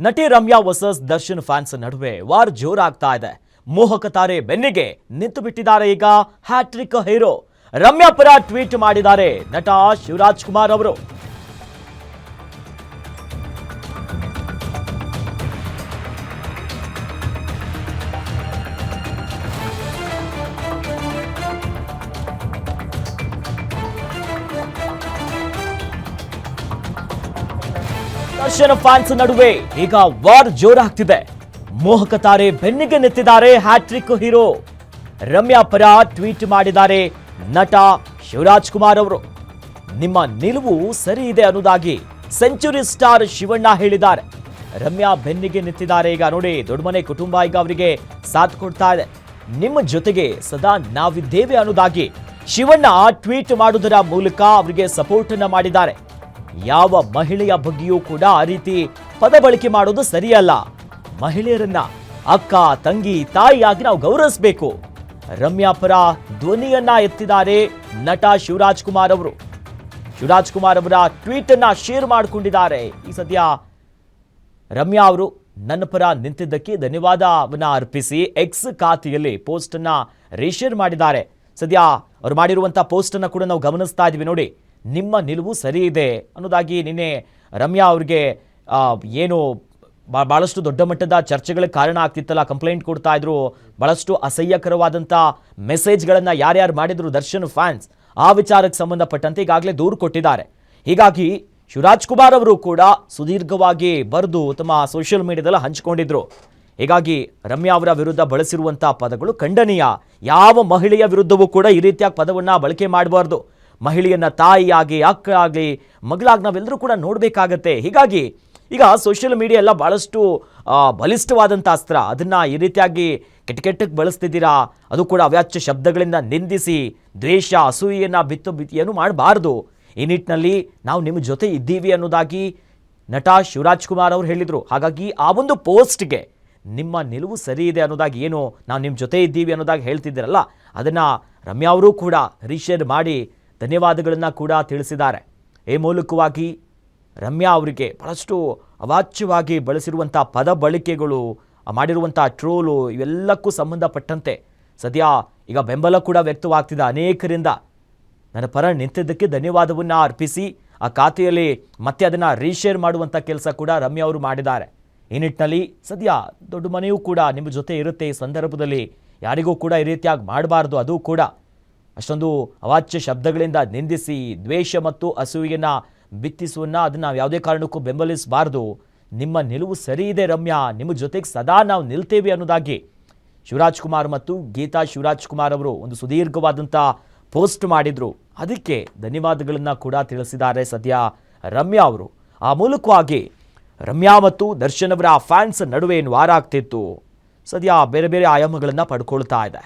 ನಟಿ Ramya versus Darshan fans ನಡುವೆ war ಜೋರಾಗ್ತಾ ಇದೆ. ಮೋಹಕ ತಾರೆ ಬೆನ್ನಿಗೆ ನಿಂತು ಬಿಟ್ಟಿದ್ದಾರೆ ಈಗ ಹ್ಯಾಟ್ರಿಕ್ ಹೀರೋ. ರಮ್ಯಾ ಪರ ಟ್ವೀಟ್ ಮಾಡಿದ್ದಾರೆ ನಟ ಶಿವರಾಜ್ ಕುಮಾರ್ ಅವರು. ದರ್ಶನ್ ಫ್ಯಾನ್ಸ್ ನಡುವೆ ಈಗ ವಾರ್ ಜೋರಾಗ್ತಿದೆ. ಮೋಹಕ ತಾರೆ ಬೆನ್ನಿಗೆ ನಿಂತಿದ್ದಾರೆ ಹ್ಯಾಟ್ರಿಕ್ ಹೀರೋ. ರಮ್ಯಾ ಪರ ಟ್ವೀಟ್ ಮಾಡಿದ್ದಾರೆ ನಟ ಶಿವರಾಜ್ ಕುಮಾರ್ ಅವರು. ನಿಮ್ಮ ನಿಲುವು ಸರಿ ಇದೆ ಅನ್ನೋದಾಗಿ ಸೆಂಚುರಿ ಸ್ಟಾರ್ ಶಿವಣ್ಣ ಹೇಳಿದ್ದಾರೆ. ರಮ್ಯಾ ಬೆನ್ನಿಗೆ ನಿಂತಿದ್ದಾರೆ. ಈಗ ನೋಡಿ, ದೊಡ್ಡ ಮನೆ ಕುಟುಂಬ ಈಗ ಅವರಿಗೆ ಸಾಥ್ ಕೊಡ್ತಾ ಇದೆ. ನಿಮ್ಮ ಜೊತೆಗೆ ಸದಾ ನಾವಿದ್ದೇವೆ ಅನ್ನೋದಾಗಿ ಶಿವಣ್ಣ ಟ್ವೀಟ್ ಮಾಡುವುದರ ಮೂಲಕ ಅವರಿಗೆ ಸಪೋರ್ಟ್ ಅನ್ನ ಮಾಡಿದ್ದಾರೆ. ಯಾವ ಮಹಿಳೆಯ ಬಗ್ಗೆಯೂ ಕೂಡ ಆ ರೀತಿ ಪದ ಬಳಕೆ ಮಾಡೋದು ಸರಿಯಲ್ಲ. ಮಹಿಳೆಯರನ್ನ ಅಕ್ಕ, ತಂಗಿ, ತಾಯಿಯಾಗಿ ನಾವು ಗೌರವಿಸಬೇಕು. ರಮ್ಯಾ ಪರ ಧ್ವನಿಯನ್ನ ಎತ್ತಿದ್ದಾರೆ ನಟ ಶಿವರಾಜ್ ಕುಮಾರ್ ಅವರು. ಶಿವರಾಜ್ ಕುಮಾರ್ ಅವರ ಟ್ವೀಟ್ ಅನ್ನ ಶೇರ್ ಮಾಡಿಕೊಂಡಿದ್ದಾರೆ. ಈ ಸದ್ಯ ರಮ್ಯಾ ಅವರು ನನ್ನ ಪರ ನಿಂತಿದ್ದಕ್ಕೆ ಧನ್ಯವಾದವನ್ನ ಅರ್ಪಿಸಿ ಎಕ್ಸ್ ಖಾತೆಯಲ್ಲಿ ಪೋಸ್ಟ್ ಅನ್ನ ರೀಶೇರ್ ಮಾಡಿದ್ದಾರೆ. ಸದ್ಯ ಅವರು ಮಾಡಿರುವಂತಹ ಪೋಸ್ಟ್ ಅನ್ನ ಕೂಡ ನಾವು ಗಮನಿಸ್ತಾ ಇದ್ದೀವಿ. ನೋಡಿ, ನಿಮ್ಮ ನಿಲುವು ಸರಿ ಇದೆ ಅನ್ನೋದಾಗಿ ನಿನ್ನೆ ರಮ್ಯಾ ಅವ್ರಿಗೆ ಏನು ಭಾಳಷ್ಟು ದೊಡ್ಡ ಮಟ್ಟದ ಚರ್ಚೆಗಳಿಗೆ ಕಾರಣ ಆಗ್ತಿತ್ತಲ್ಲ, ಕಂಪ್ಲೇಂಟ್ ಕೊಡ್ತಾ ಇದ್ರು. ಭಾಳಷ್ಟು ಅಸಹ್ಯಕರವಾದಂಥ ಮೆಸೇಜ್ಗಳನ್ನು ಯಾರ್ಯಾರು ಮಾಡಿದ್ರು ದರ್ಶನ್ ಫ್ಯಾನ್ಸ್, ಆ ವಿಚಾರಕ್ಕೆ ಸಂಬಂಧಪಟ್ಟಂತೆ ಈಗಾಗಲೇ ದೂರು ಕೊಟ್ಟಿದ್ದಾರೆ. ಹೀಗಾಗಿ ಶಿವರಾಜ್ ಕುಮಾರ್ ಅವರು ಕೂಡ ಸುದೀರ್ಘವಾಗಿ ಬರೆದು ತಮ್ಮ ಸೋಷಿಯಲ್ ಮೀಡಿಯಾದಲ್ಲಿ ಹಂಚಿಕೊಂಡಿದ್ರು. ಹೀಗಾಗಿ ರಮ್ಯಾ ಅವರ ವಿರುದ್ಧ ಬಳಸಿರುವಂಥ ಪದಗಳು ಖಂಡನೀಯ. ಯಾವ ಮಹಿಳೆಯ ವಿರುದ್ಧವೂ ಕೂಡ ಈ ರೀತಿಯಾಗಿ ಪದವನ್ನು ಬಳಕೆ ಮಾಡಬಾರ್ದು. ಮಹಿಳೆಯನ್ನ ತಾಯಿಯಾಗಿ, ಅಕ್ಕ ಆಗಲಿ, ಮಗಳಾಗಿ ನಾವೆಲ್ಲರೂ ಕೂಡ ನೋಡಬೇಕಾಗತ್ತೆ. ಹೀಗಾಗಿ ಈಗ ಸೋಷಿಯಲ್ ಮೀಡಿಯಾ ಎಲ್ಲ ಭಾಳಷ್ಟು ಬಲಿಷ್ಠವಾದಂಥ ಅಸ್ತ್ರ. ಅದನ್ನು ಈ ರೀತಿಯಾಗಿ ಕೆಟ್ಟಕ್ಕೆ ಬಳಸ್ತಿದ್ದೀರಾ. ಅದು ಕೂಡ ಅವ್ಯಾಚ್ಯ ಶಬ್ದಗಳಿಂದ ನಿಂದಿಸಿ ದ್ವೇಷ, ಅಸೂಯೆಯನ್ನು ಏನು ಮಾಡಬಾರ್ದು. ಈ ನಿಟ್ಟಿನಲ್ಲಿ ನಾವು ನಿಮ್ಮ ಜೊತೆ ಇದ್ದೀವಿ ಅನ್ನೋದಾಗಿ ನಟ ಶಿವರಾಜ್ ಕುಮಾರ್ ಅವರು ಹೇಳಿದರು. ಹಾಗಾಗಿ ಆ ಒಂದು ಪೋಸ್ಟ್ಗೆ ನಿಮ್ಮ ನಿಲುವು ಸರಿ ಇದೆ ಅನ್ನೋದಾಗಿ, ಏನು ನಾವು ನಿಮ್ಮ ಜೊತೆ ಇದ್ದೀವಿ ಅನ್ನೋದಾಗಿ ಹೇಳ್ತಿದ್ದೀರಲ್ಲ, ಅದನ್ನು ರಮ್ಯಾ ಅವರು ಕೂಡ ರೀಶೇರ್ ಮಾಡಿ ಧನ್ಯವಾದಗಳನ್ನು ಕೂಡ ತಿಳಿಸಿದ್ದಾರೆ. ಈ ಮೂಲಕವಾಗಿ ರಮ್ಯಾ ಅವರಿಗೆ ಬಹಳಷ್ಟು ಅವಾಚ್ಯವಾಗಿ ಬಳಸಿರುವಂಥ ಪದ ಬಳಕೆಗಳು, ಮಾಡಿರುವಂಥ ಟ್ರೋಲು, ಇವೆಲ್ಲಕ್ಕೂ ಸಂಬಂಧಪಟ್ಟಂತೆ ಸದ್ಯ ಈಗ ಬೆಂಬಲ ಕೂಡ ವ್ಯಕ್ತವಾಗ್ತಿದೆ ಅನೇಕರಿಂದ. ನನ್ನ ಪರ ನಿಂತಿದ್ದಕ್ಕೆ ಧನ್ಯವಾದವನ್ನು ಅರ್ಪಿಸಿ ಆ ಖಾತೆಯಲ್ಲಿ ಮತ್ತೆ ಅದನ್ನು ರೀಶೇರ್ ಮಾಡುವಂಥ ಕೆಲಸ ಕೂಡ ರಮ್ಯಾ ಅವರು ಮಾಡಿದ್ದಾರೆ. ಈ ನಿಟ್ಟಿನಲ್ಲಿ ಸದ್ಯ ದೊಡ್ಡ ಮನೆಯೂ ಕೂಡ ನಿಮ್ಮ ಜೊತೆ ಇರುತ್ತೆ. ಈ ಸಂದರ್ಭದಲ್ಲಿ ಯಾರಿಗೂ ಕೂಡ ಈ ರೀತಿಯಾಗಿ ಮಾಡಬಾರ್ದು. ಅದು ಕೂಡ ಅಷ್ಟೊಂದು ಅವಾಚ್ಯ ಶಬ್ದಗಳಿಂದ ನಿಂದಿಸಿ ದ್ವೇಷ ಮತ್ತು ಅಸೂಯೆಯನ್ನು ಬಿತ್ತಿಸುವನ್ನ ಅದನ್ನು ನಾವು ಯಾವುದೇ ಕಾರಣಕ್ಕೂ ಬೆಂಬಲಿಸಬಾರ್ದು. ನಿಮ್ಮ ನಿಲುವು ಸರಿ ಇದೆ ರಮ್ಯಾ, ನಿಮ್ಮ ಜೊತೆಗೆ ಸದಾ ನಾವು ನಿಲ್ತೇವೆ ಅನ್ನೋದಾಗಿ ಶಿವರಾಜ್ ಕುಮಾರ್ ಮತ್ತು ಗೀತಾ ಶಿವರಾಜ್ ಕುಮಾರ್ ಅವರು ಒಂದು ಸುದೀರ್ಘವಾದಂಥ ಪೋಸ್ಟ್ ಮಾಡಿದ್ರು. ಅದಕ್ಕೆ ಧನ್ಯವಾದಗಳನ್ನು ಕೂಡ ತಿಳಿಸಿದ್ದಾರೆ ಸದ್ಯ ರಮ್ಯಾ ಅವರು. ಆ ಮೂಲಕವಾಗಿ ರಮ್ಯಾ ಮತ್ತು ದರ್ಶನ್ ಅವರ ಫ್ಯಾನ್ಸ್ ನಡುವೆ ಏನು ವಾರ ಆಗ್ತಿತ್ತು, ಸದ್ಯ ಬೇರೆ ಬೇರೆ ಆಯಾಮಗಳನ್ನು ಪಡ್ಕೊಳ್ತಾ ಇದೆ.